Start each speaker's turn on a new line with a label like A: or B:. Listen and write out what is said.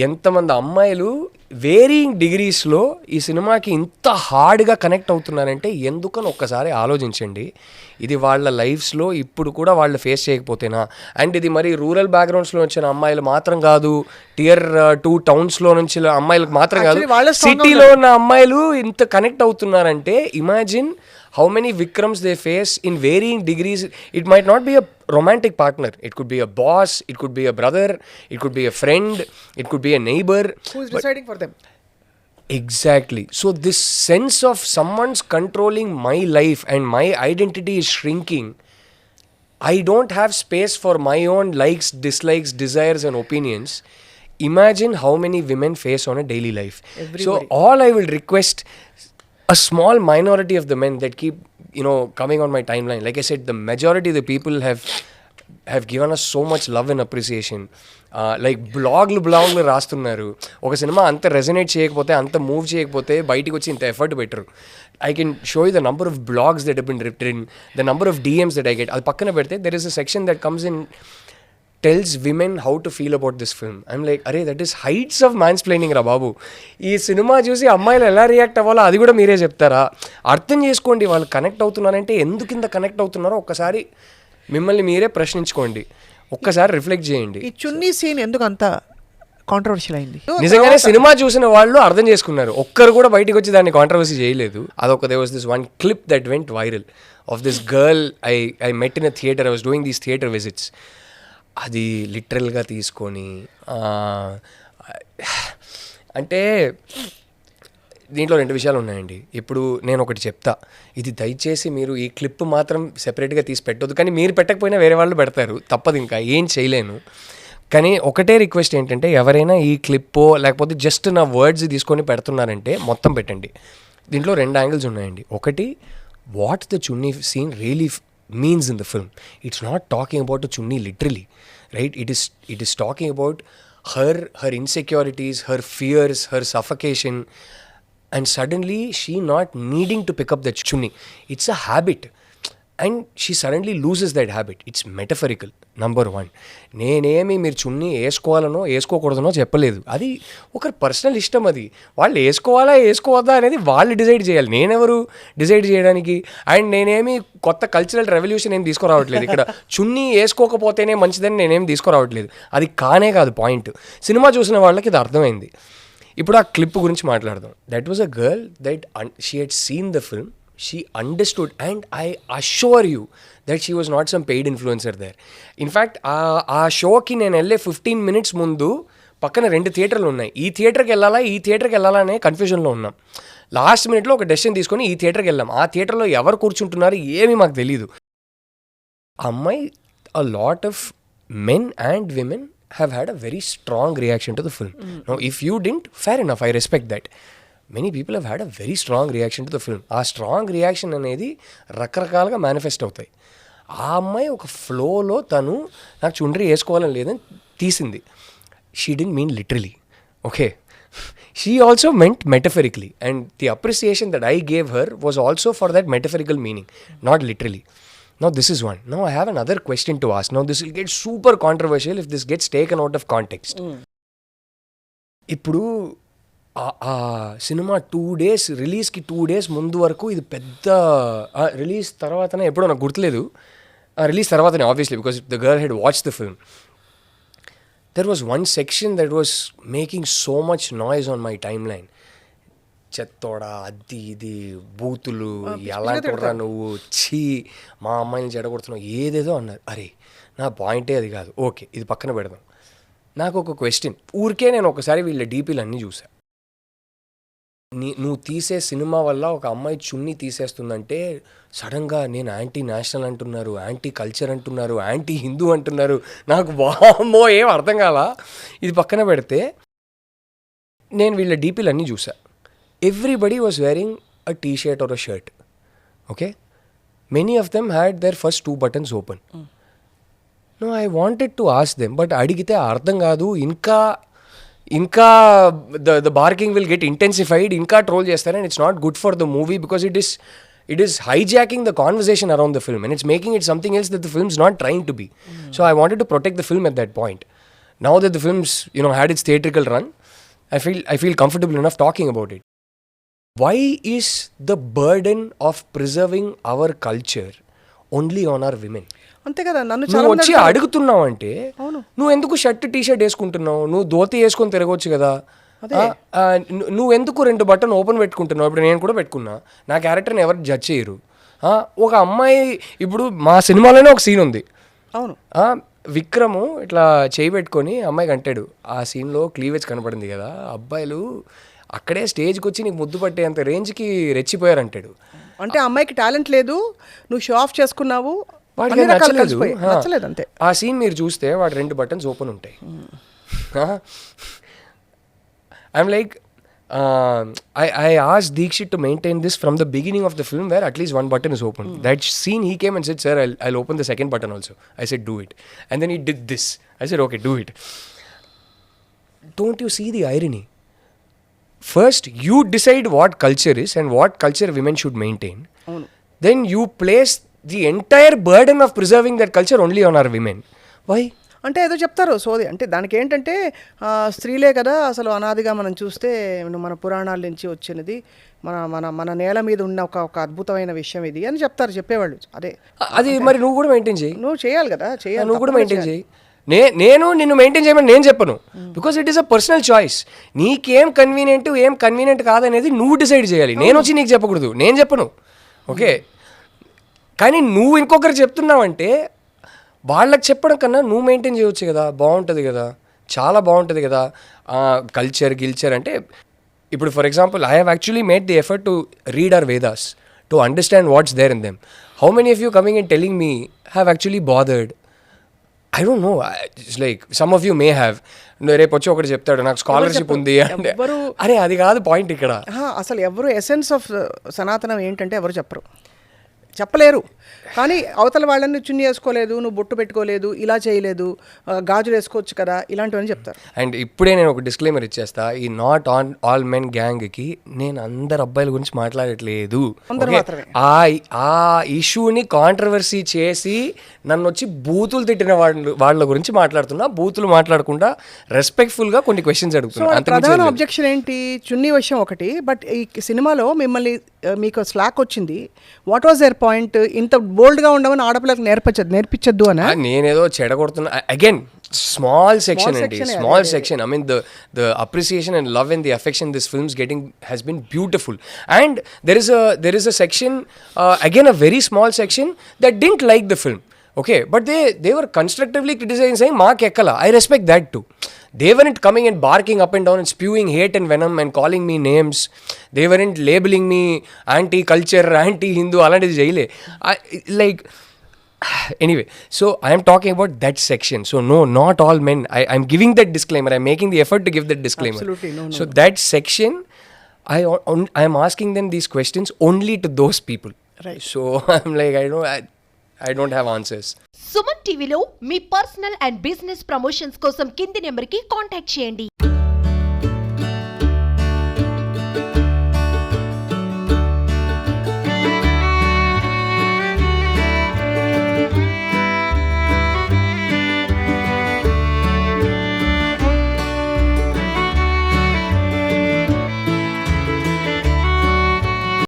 A: ఎంతమంది అమ్మాయిలు వేరియింగ్ డిగ్రీస్లో ఈ సినిమాకి ఇంత హార్డ్గా కనెక్ట్ అవుతున్నారంటే ఎందుకని ఒక్కసారి ఆలోచించండి. ఇది వాళ్ళ లైఫ్స్లో ఇప్పుడు కూడా వాళ్ళు ఫేస్ చేయకపోతేనా, అండ్ ఇది మరి రూరల్ బ్యాక్గ్రౌండ్స్లో వచ్చిన అమ్మాయిలు మాత్రం కాదు, Tier 2 టౌన్స్లో నుంచి అమ్మాయిలకు మాత్రం కాదు, సిటీలో ఉన్న అమ్మాయిలు ఇంత కనెక్ట్ అవుతున్నారంటే imagine how many Vikrams they face in varying degrees. It might not be a romantic partner. It could be a boss, it could be a brother, it could be a friend, it could be a neighbor.
B: Who is deciding for them?
A: Exactly. So this sense of someone's controlling my life and my identity is shrinking. I don't have space for my own likes, dislikes, desires and opinions. Imagine how many women face on a daily life. Everybody. So all I will request, a small minority of the men that keep, coming on my timeline. Like I said, the majority of the people have given us so much love and appreciation. Like బ్లాగ్లు రాస్తున్నారు. ఒక cinema అంత resonate చేయకపోతే, అంత move చేయకపోతే బయటికి వచ్చి ఇంత effort పెట్టరు. I can show you the number of blogs that have been written, the number of DMs that I get. అది పక్కన పెడితే there is a section that comes in, tells women how to feel about this film. I'm like, అరే that is heights of mansplaining రా బాబు. ఈ cinema చూసి అమ్మాయిలు ఎలా react అవ్వాలో అది కూడా మీరే చెప్తారా? అర్థం చేసుకోండి, వాళ్ళు కనెక్ట్ అవుతున్నారంటే ఎందుకు ఇంత కనెక్ట్ అవుతున్నారో ఒక్కసారి మిమ్మల్ని మీరే ప్రశ్నించుకోండి, ఒక్కసారి రిఫ్లెక్ట్ చేయండి.
B: ఈ చున్నీ సీన్ ఎందుకు అంత కాంట్రవర్షియల్ అయింది?
A: నిజంగానే సినిమా చూసిన వాళ్ళు అర్థం చేసుకున్నారు, ఒక్కరు కూడా బయటకు వచ్చి దాన్ని కాంట్రవర్సీ చేయలేదు. అదొక there was this one clip that went viral of this girl I met in a theater. I was doing these theater visits. అది లిటరల్గా తీసుకొని అంటే దీంట్లో 2 విషయాలు ఉన్నాయండి. ఇప్పుడు నేను ఒకటి చెప్తా, ఇది దయచేసి మీరు ఈ క్లిప్ మాత్రం సెపరేట్గా తీసి పెట్టొద్దు, కానీ మీరు పెట్టకపోయినా వేరే వాళ్ళు పెడతారు, తప్పదు, ఇంకా ఏం చేయలేను. కానీ ఒకటే రిక్వెస్ట్ ఏంటంటే, ఎవరైనా ఈ క్లిప్పో లేకపోతే జస్ట్ నా వర్డ్స్ తీసుకొని పెడుతున్నారంటే మొత్తం పెట్టండి. దీంట్లో 2 యాంగిల్స్ ఉన్నాయండి. ఒకటి, what the chunni scene really means in the film. It's not talking about a chunni literally, right? It is talking about her insecurities, her fears, her suffocation, and suddenly she not needing to pick up that chunni. It's a habit, and she suddenly loses that habit. It's metaphorical, number 1. నేనేమి మీరు చున్నీ వేసుకోవాలనో వేసుకోకూడదనో చెప్పలేదు, అది ఒక personal ఇష్టం. అది వాళ్ళు వేసుకోవాలా వేసుకోవద్దా అనేది వాళ్ళు డిసైడ్ చేయాలి, నేనెవరు డిసైడ్ చేయడానికి? అండ్ నేనేమి కొత్త కల్చరల్ రెవల్యూషన్ ఏం తీసుకురావట్లేదు ఇక్కడ. చున్నీ వేసుకోకపోతేనే మంచిదని నేనేం తీసుకురావట్లేదు, అది కానే కాదు పాయింట్. సినిమా చూసిన వాళ్ళకి ఇది అర్థమైంది. ఇప్పుడు ఆ క్లిప్ గురించి మాట్లాడదాం. That was a girl that she had seen the film, she understood, and I assure you that she was not some paid influencer there. In fact, ఆ షోకి నేను వెళ్ళే 15 minutes ముందు పక్కన 2 థియేటర్లు ఉన్నాయి. ఈ థియేటర్కి వెళ్ళాలా అనే కన్ఫ్యూజన్లో ఉన్నాం. లాస్ట్ మినిట్లో ఒక డెసిషన్ తీసుకొని ఈ థియేటర్కి వెళ్ళాం. ఆ థియేటర్లో ఎవరు కూర్చుంటున్నారు ఏమీ మాకు తెలియదు. అమ్మాయి, a lot of men and women have had a very strong reaction to the film. Now if you didn't, fair enough, I respect that. Many people have had a very strong reaction to the film. ఆ strong reaction అనేది రకరకాలుగా manifest అవుతాయి. ఆ అమ్మాయి ఒక ఫ్లోలో తను నాకు చుండ్రి వేసుకోవాలని లేదని తీసింది. She didn't mean literally, okay, she also meant metaphorically, and the appreciation that I gave her was also for that metaphorical meaning, not literally. Now this is one. Now I have another question to ask. Now this will get super controversial if this gets taken out of context. ఇప్పుడు ఆ cinema 2 days రిలీజ్కి 2 days ముందు వరకు ఇది పెద్ద, release తర్వాతనే ఎప్పుడో నాకు గుర్తులేదు, రిలీజ్ తర్వాతనే obviously, because the girl had watch the film. There was one section that was making so much noise on my timeline. చెత్తోడా, అది ఇది బూతులు, ఎలాంటిరా నువ్వు, చీ మా అమ్మాయిని చెడగొడుతున్నావు, ఏదేదో అన్నారు. అరే నా పాయింటే అది కాదు, ఓకే ఇది పక్కన పెడదాం. నాకు ఒక క్వశ్చన్, ఊరికే నేను ఒకసారి వీళ్ళ డీపీలు అన్నీ చూసా. నువ్వు తీసే సినిమా వల్ల ఒక అమ్మాయి చున్నీ తీసేస్తుందంటే సడన్గా నేను యాంటీ నేషనల్ అంటున్నారు, యాంటీ కల్చర్ అంటున్నారు, యాంటీ హిందూ అంటున్నారు. నాకు వామ్మో ఏం అర్థం కాలా. ఇది పక్కన పెడితే నేను వీళ్ళ డీపీలు అన్నీ చూసా. Everybody was wearing a T shirt or a shirt, okay. Many of them had their first 2 buttons open. No I wanted to ask them, but అడిగితే అర్థం కాదు, ఇంకా the barking will get intensified, ఇంకా ట్రోల్ చేస్తారు, and it's not good for the movie because it is hijacking the conversation around the film and it's making it something else that the film's not trying to be. So I wanted to protect the film at that point. now that the film's, had its theatrical run, I feel comfortable enough talking about it. Why is the burden of preserving our culture only on our women?
B: అంతే కదా, నన్ను
A: నువ్వు
B: చాలా
A: వచ్చి అడుగుతున్నావు అంటే
B: అవును.
A: నువ్వు ఎందుకు షర్ట్ టీషర్ట్ వేసుకుంటున్నావు? నువ్వు ధోతి వేసుకొని తిరగవచ్చు కదా. నువ్వు ఎందుకు 2 బటన్ ఓపెన్ పెట్టుకుంటున్నావు? ఇప్పుడు నేను కూడా పెట్టుకున్నా. నా క్యారెక్టర్ని ఎవరు జడ్జ్ చేయరు. ఒక అమ్మాయి, ఇప్పుడు మా సినిమాలోనే ఒక సీన్ ఉంది.
B: అవును,
A: విక్రము ఇట్లా చేయి పెట్టుకొని అమ్మాయికి అంటాడు. ఆ సీన్లో క్లీవేజ్ కనపడింది కదా, అబ్బాయిలు అక్కడే స్టేజ్కి వచ్చి నీకు ముద్దు పట్టేంత రేంజ్కి రెచ్చిపోయారంటాడు.
B: అంటే అమ్మాయికి టాలెంట్ లేదు, నువ్వు షో ఆఫ్ చేసుకున్నావు,
A: వాడికి
B: అన్ని రకాలు
A: నచ్చలేదు.
B: కలిసిపోయాయి. నచ్చలేదు అంతే.
A: ఆ సీన్ మీరు చూస్తే వాడు 2 బటన్స్ ఓపెన్ ఉంటాయి. I'm like, I asked Deekshit to maintain this from the beginning of the film, where at least 1 button is open. That scene, he came and said, "Sir, I'll open the second button also." I said, "Do it." And then he did this. I said, "Okay, do it." Don't you see the irony? First, you decide what culture is and what culture women should maintain. Then you place the entire burden of preserving that culture only on our women. Why?
B: అంటే ఏదో చెప్తారు సోది. అంటే దానికి ఏంటంటే స్త్రీలే కదా అసలు అనాదిగా మనం చూస్తే మన పురాణాల నుంచి వచ్చినది, మన మన మన నేల మీద ఉన్న ఒక అద్భుతమైన విషయం ఇది అని చెప్తారు చెప్పేవాళ్ళు. అదే
A: అది మరి నువ్వు కూడా మెయింటైన్ చేయి.
B: నువ్వు చేయాలి కదా, చేయాలి.
A: నువ్వు కూడా మెయింటైన్ చేయి. నేను నిన్ను మెయింటైన్ చేయమని నేను చెప్పను. Because it is a personal choice. నీకేం కన్వీనియంట్, ఏం కన్వీనియంట్ కాదనేది నువ్వు డిసైడ్ చేయాలి. నేను వచ్చి నీకు చెప్పకూడదు, నేను చెప్పను. ఓకే, కానీ నువ్వు ఇంకొకరు చెప్తున్నావంటే వాళ్ళకి చెప్పడం కన్నా నువ్వు మెయింటైన్ చేయవచ్చు కదా, బాగుంటుంది కదా, చాలా బాగుంటుంది కదా. గిల్చర్ అంటే ఇప్పుడు for example I have actually made the effort to read our Vedas to understand what's there in them. How many of you coming and telling me have actually bothered? I don't know. It's like some of you may have. రేపు వచ్చి ఒకటి చెప్తాడు నాకు scholarship ఉంది అంటే, అరే అది కాదు పాయింట్ ఇక్కడ.
B: అసలు ఎవరు ఎసెన్స్ ఆఫ్ సనాతనం ఏంటంటే ఎవరు చెప్పలేరు. కానీ అవతల వాళ్ళని చున్ని వేసుకోలేదు, నువ్వు బొట్టు పెట్టుకోలేదు, ఇలా చేయలేదు, గాజులు వేసుకోవచ్చు కదా, ఇలాంటివన్నీ చెప్తారు.
A: అండ్ ఇప్పుడే నేను ఒక డిస్క్లైమర్ ఇచ్చేస్తా, ఈ నాట్ ఆన్ ఆల్ మెన్ గ్యాంగ్కి నేను అందరు అబ్బాయిల గురించి మాట్లాడట్లేదు. ఆ ఇష్యూని కాంట్రవర్సీ చేసి నన్ను వచ్చి బూతులు తిట్టిన వాళ్ళ గురించి మాట్లాడుతున్నా. బూతులు మాట్లాడకుండా రెస్పెక్ట్ఫుల్గా కొన్ని క్వశ్చన్స్ అడుగుతున్నా.
B: ప్రధాన అబ్జెక్షన్ ఏంటి? చున్నీ విషయం ఒకటి. బట్ ఈ సినిమాలో మిమ్మల్ని మీకు స్లాక్ వచ్చింది. What was their point? ఇంత బోల్డ్గా ఉండమని ఆడపిల్లలకు నేర్పించద్దు అని
A: నేనేదో చెడగొడుతున్నా. అగైన్ స్మాల్ సెక్షన్ అండి, small section. I mean the appreciation and love and the affection this film's getting has been beautiful. And there is a section, again a very small section, that didn't like the film. Okay, but they were constructively criticizing, saying maak ekkala. I respect that too. They weren't coming and barking up and down and spewing hate and venom and calling me names. They weren't labeling me anti-culture, anti-Hindu, alantidi cheyile. Like, anyway, so I am talking about that section. So no, not all men. I'm giving that disclaimer. I'm making the effort to give that disclaimer.
B: Absolutely, no.
A: So that section, I am asking them these questions only to those people.
B: Right.
A: So I'm like, I don't have answers.
C: Suman టీవీలో మీ personal and business promotions కోసం కింది నెంబర్కి contact చేయండి.